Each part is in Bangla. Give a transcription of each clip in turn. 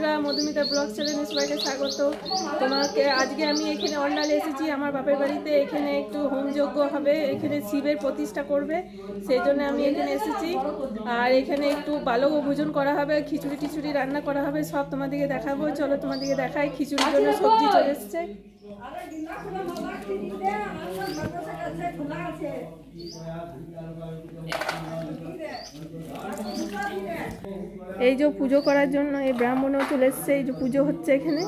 বন্ধুরা, মধুমিতা ব্লগ চ্যানেলে সবাইকে স্বাগত। তোমাকে আজকে আমি এখানে অন্ডালে এসেছি আমার বাপের বাড়িতে। এখানে একটু হোমযজ্ঞ হবে, এখানে শিবের প্রতিষ্ঠা করবে, সেই জন্য আমি এখানে এসেছি। আর এখানে একটু বালক ভোজন করা হবে, খিচুড়ি টিচুড়ি রান্না করা হবে, সব তোমাদেরকে দেখাবো। চলো তোমাদেরকে দেখাই। খিচুড়ির জন্য সবজি চলে এসেছে। এই যে পুজো করার জন্য এই ব্রাহ্মণও চলে এসছে। এই যে পুজো হচ্ছে এখানে।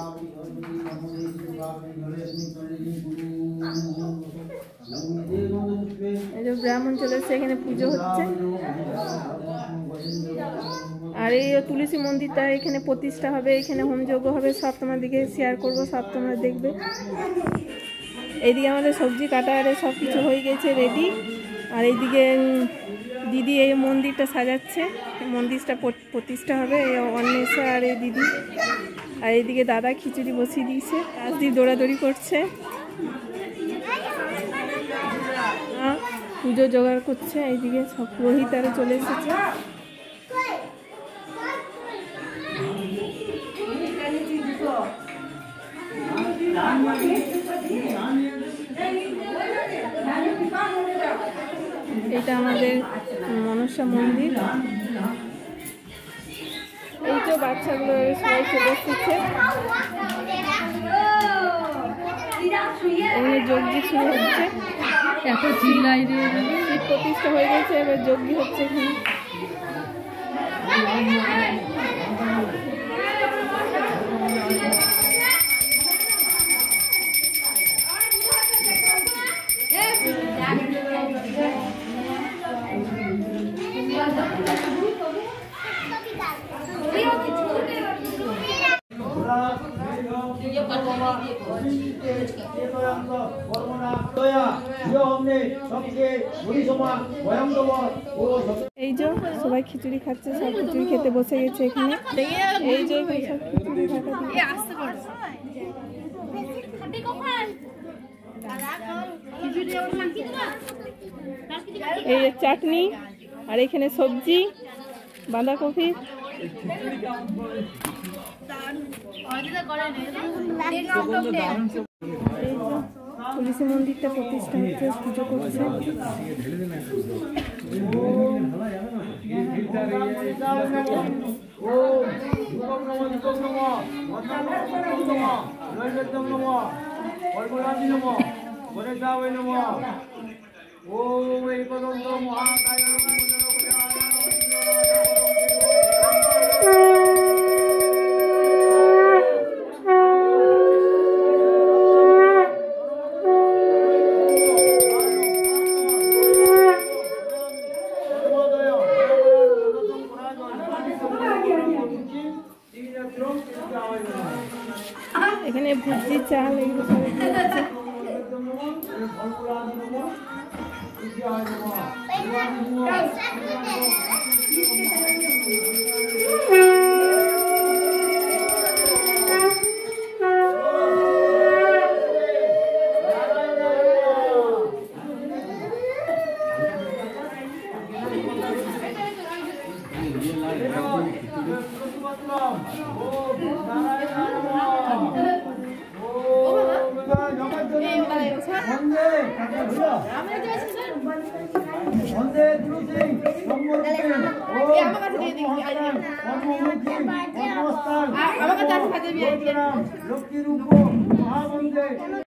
এই যে ব্রাহ্মণ চলে এসছে, এখানে পুজো হচ্ছে। আর এই তুলসী মন্দিরটা এখানে প্রতিষ্ঠা হবে, এখানে হোমযজ্ঞ হবে, সব তোমাদেরকে শেয়ার করবো, সব তোমরা দেখবে। এইদিকে আমাদের সবজি কাটা আর সব কিছু হয়ে গেছে রেডি। আর এইদিকে দিদি এই মন্দিরটা সাজাচ্ছে, মন্দিরটা প্রতিষ্ঠা হবে অন্বেষা আর এই দিদি। আর এইদিকে দাদা খিচুড়ি বসিয়ে দিয়েছে, আজ দিয়ে দৌড়াদৌড়ি করছে, পুজো জোগাড় করছে। এইদিকে সব পুরোহিত আরও চলে এসেছে। এটা আমাদের মনসা মন্দির। এই তো বাচ্চাগুলো সবাই চলে এসেছে। এখানে যজ্ঞ শুরু হচ্ছে, এখন শিব প্রতিষ্ঠা হয়ে গেছে, এবার যজ্ঞ হচ্ছে এখানে। এই যে সবাই খিচুড়ি খাচ্ছে, সব খিচুড়ি খেতে বসে গেছে এখানে। এই যে এই চাটনি, আর এখানে সবজি বাঁধাকপি। তুলসী মন্দিরটা প্রতিষ্ঠা হচ্ছে, পুজো করছে। এখানে ভুজি চাল এগুলো সব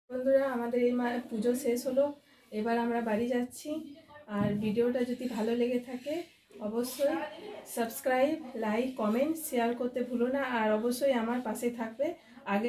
বন্ধুরা, আমাদের এই পুজো শেষ হলো, এবার আমরা বাড়ি যাচ্ছি। আর ভিডিওটা যদি ভালো লেগে থাকে অবশ্যই সাবস্ক্রাইব, লাইক, কমেন্ট, শেয়ার করতে ভুলো না। আর অবশ্যই আমার পাশে থাকবে। আগে